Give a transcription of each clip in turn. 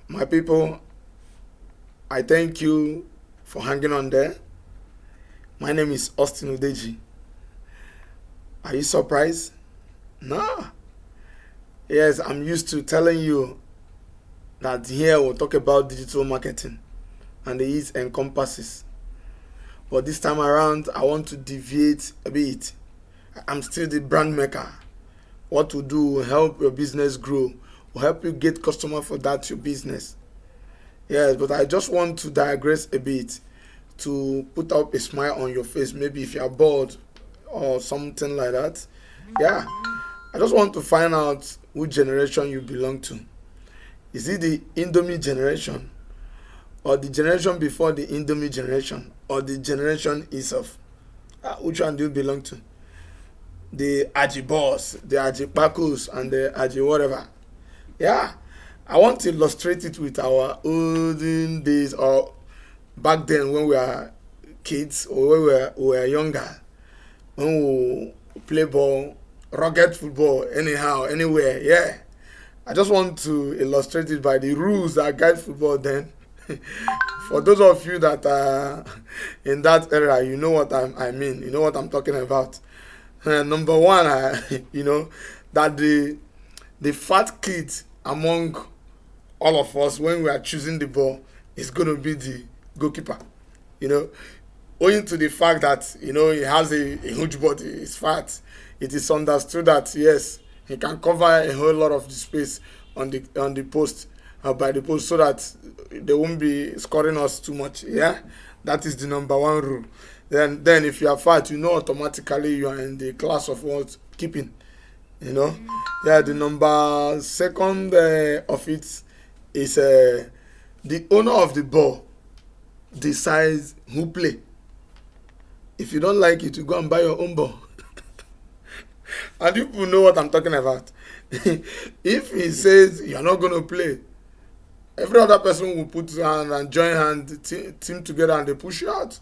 My people, I thank you for hanging on there. My name is Austin Udeji. Are you surprised? No. Yes, I'm used to telling you that here we'll talk about digital marketing and its encompasses. But this time around, I want to deviate a bit. I'm still the brand maker. What to do will help your business grow, will help you get customer for that your business. Yes, but I just want to digress a bit to put up a smile on your face. Maybe if you're bored or something like that. Yeah, I just want to find out which generation you belong to. Is it the Indomie generation, or the generation before the Indomie generation, or the generation itself? Which one do you belong to? The Aji boss, the Aji Pakus, and the Aji whatever. Yeah, I want to illustrate it with our olden days, or back then when we were kids, or when we were younger, when we play ball, rugged football, anyhow, anywhere. Yeah, I just want to illustrate it by the rules that guide football then. For those of you that are in that era, you know what I mean. You know what I'm talking about. Number one, that the fat kid among all of us when we are choosing the ball is going to be the goalkeeper. You know, owing to the fact that he has a huge body, he's fat. It is understood that yes, he can cover a whole lot of the space on the post, by the post, so that they won't be scoring us too much. Yeah, that is the number one rule. Then if you are fat, automatically you are in the class of what keeping. Yeah, the number second of it is the owner of the ball decides who play. If you don't like it, you go and buy your own ball. And you people know what I'm talking about. If he says you're not going to play, every other person will put hand and join hand, team together, and they push you out.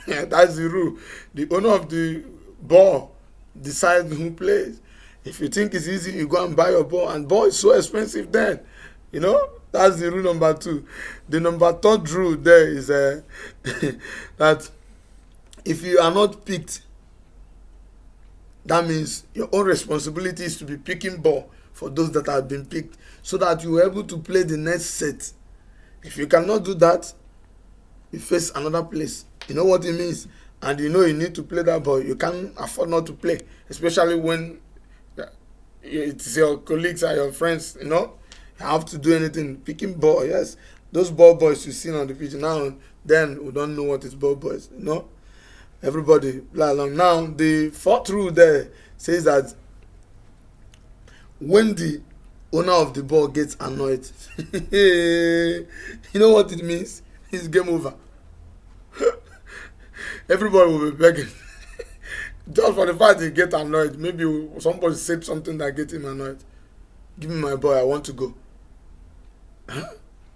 That's the rule. The owner of the ball decides who plays. If you think it's easy, you go and buy your ball, and ball is so expensive then. That's the rule number two. The number third rule there is that if you are not picked, that means your own responsibility is to be picking ball for those that have been picked, so that you are able to play the next set. If you cannot do that, you face another place. You know what it means? And you need to play that ball. You can't afford not to play, especially when it's your colleagues or your friends. You have to do anything. Picking ball, yes. Those ball boys you see on the pitch now, then we don't know what is ball boys. Everybody play along. Now, the fourth rule there says that when the owner of the ball gets annoyed, you know what it means? It's game over. Everybody will be begging. Just for the fact he get annoyed. Maybe somebody said something that get him annoyed. Give me my ball, I want to go.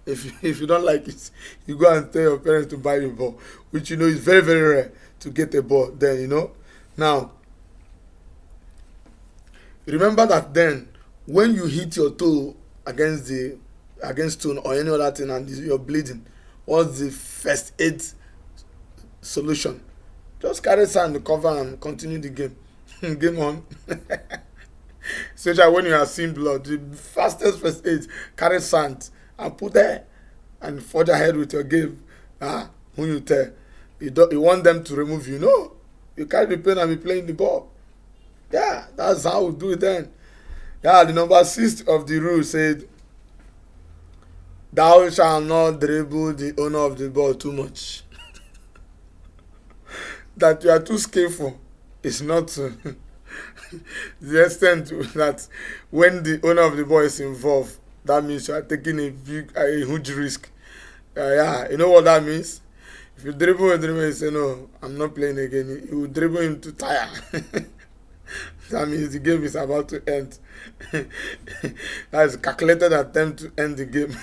If you don't like it, you go and tell your parents to buy you a ball, which is very, very rare to get a ball then. Now, remember that then when you hit your toe against stone or any other thing and you're bleeding, what's the first aid solution? Just carry sand, cover, and continue the game. Game on. Especially when you are seeing blood, the fastest first aid, carry sand and put there and forge ahead with your game. Who you tell? You want them to remove you? No. You carry the pain and be playing the ball. Yeah, that's how we do it then. Yeah, the number 6 of the rule said, thou shalt not dribble the owner of the ball too much. That you are too skillful is not the extent that when the owner of the ball is involved, that means you are taking a huge risk. Yeah, you know what that means? If you dribble and say, no, I'm not playing again, you will dribble him to tire. That means the game is about to end. That's a calculated attempt to end the game.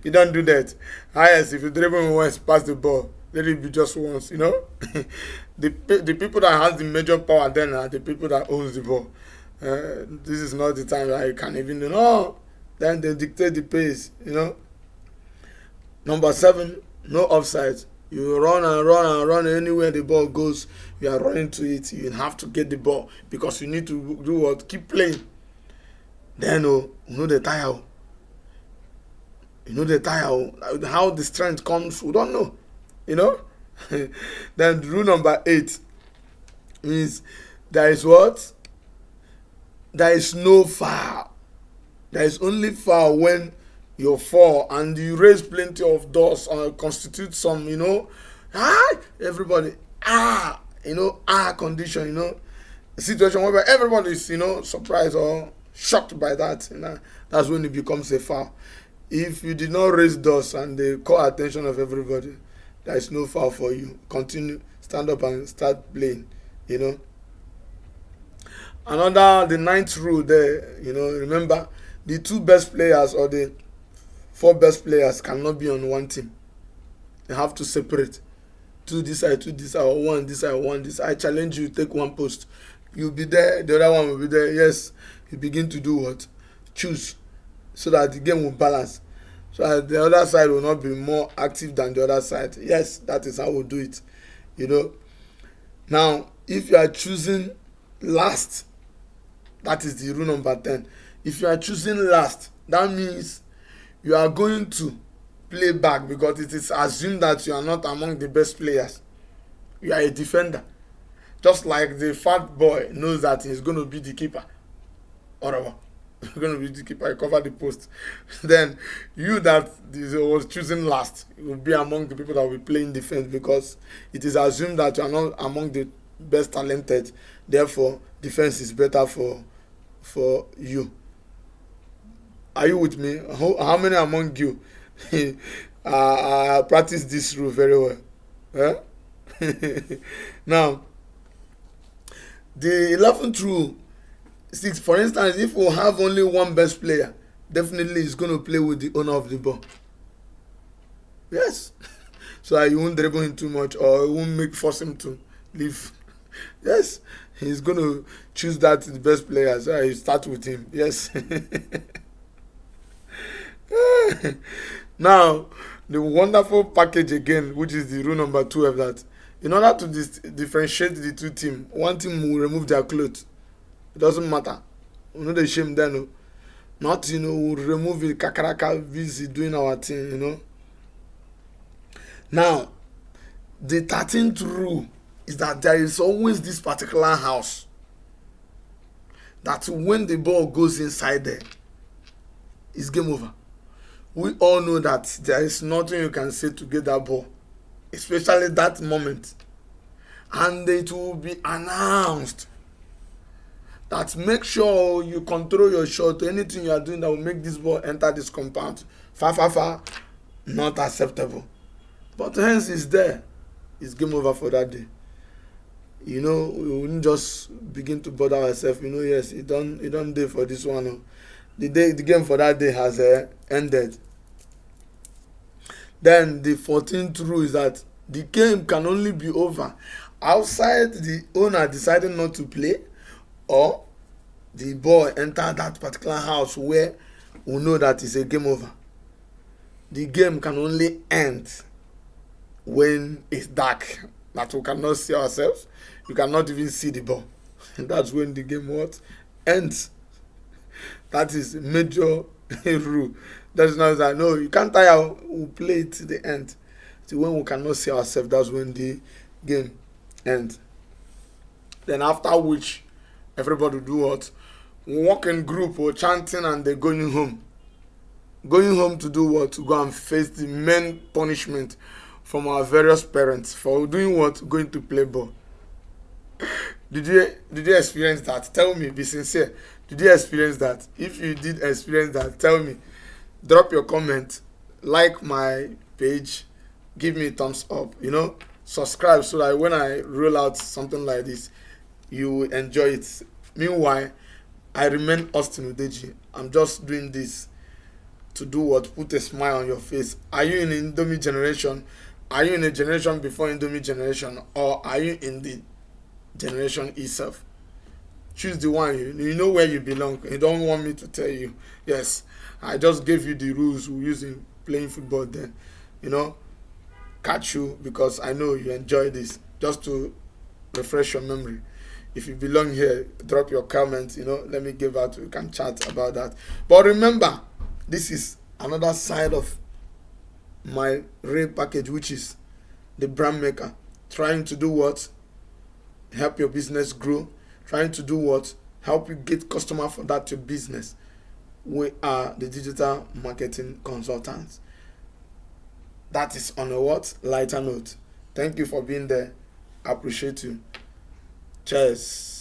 You don't do that. Yes, if you dribble him once, pass the ball, let it be just once, The people that has the major power then are the people that owns the ball. This is not the time that you can even do. No, then they dictate the pace, Number 7, no offside. You run and run and run anywhere the ball goes. You are running to it. You have to get the ball because you need to do what? Keep playing. Then you know the tire. You know the tire. How the strength comes, we don't know. You know. Then rule number 8 means there is what? There is no foul. There is only foul when you fall and you raise plenty of dust or constitute some, everybody, condition, a situation where everybody is, surprised or shocked by that. That's when it becomes a foul. If you did not raise dust and they call attention of everybody, there is no foul for you. Continue, stand up and start playing, the 9th rule there, remember, the 2 best players or the 4 best players cannot be on one team. They have to separate. 2 this side, 2 this side, or 1 this side, 1 this side. I challenge you, take one post. You'll be there, the other one will be there. Yes, you begin to do what? Choose, so that the game will balance. So that the other side will not be more active than the other side. Yes, that is how we'll do it. Now, if you are choosing last, that is the rule number 10. If you are choosing last, that means you are going to play back because it is assumed that you are not among the best players. You are a defender. Just like the fat boy knows that he's going to be the keeper. Whatever. You're going to be the keeper, you cover the post. Then you that was choosing last, you will be among the people that will be playing defense because it is assumed that you are not among the best talented. Therefore, defense is better for you. Are you with me? How many among you practice this rule very well? Now, the 11th rule, for instance, if we have only one best player, definitely he's going to play with the owner of the ball. Yes. So that you won't dribble him too much or you won't force him to leave. Yes. He's going to choose the best player. So you start with him. Yes. Now, the wonderful package again, which is the rule number 12, that in order to differentiate the 2 teams, one team will remove their clothes. It doesn't matter. They shame then. Not, we'll remove the kakaraka busy doing our thing, Now, the 13th rule is that there is always this particular house that when the ball goes inside there, it's game over. We all know that there is nothing you can say to get that ball, especially that moment. And it will be announced that make sure you control your shot. Anything you are doing that will make this ball enter this compound, far, not acceptable. But hence it's there. It's game over for that day. We wouldn't just begin to bother ourselves. Yes, it don't day for this one. The game for that day has ended. Then the 14th rule is that the game can only be over outside the owner deciding not to play, or the ball enter that particular house where we know that it's a game over. The game can only end when it's dark, that we cannot see ourselves. You cannot even see the ball. That's when the game ends. That is a major rule. That's not that no, you can't tire. We'll play it to the end. So when we cannot see ourselves, that's when the game ends. Then after which, everybody do what? We walk in group or chanting and they're going home. Going home to do what? To go and face the main punishment from our various parents for doing what? Going to play ball. Did you experience that? Tell me, be sincere. Did you experience that? If you did experience that, tell me. Drop your comment, like my page, give me a thumbs up, subscribe so that when I roll out something like this, you will enjoy it. Meanwhile, I remain Austin Udeji. I'm just doing this to do what? Put a smile on your face. Are you in Indomie generation? Are you in a generation before Indomie generation? Or are you in the generation itself? Choose the one. You know where you belong. You don't want me to tell you. Yes, I just gave you the rules we use in playing football then. you know, catch you because I know you enjoy this. Just to refresh your memory. If you belong here, drop your comment, let me give out, we can chat about that. But remember, this is another side of my real package, which is the brand maker. Trying to do what? Help your business grow. Trying to do what? Help you get customer for that your business. We are the digital marketing consultants. That is on a what? Lighter note. Thank you for being there. I appreciate you. Cheers.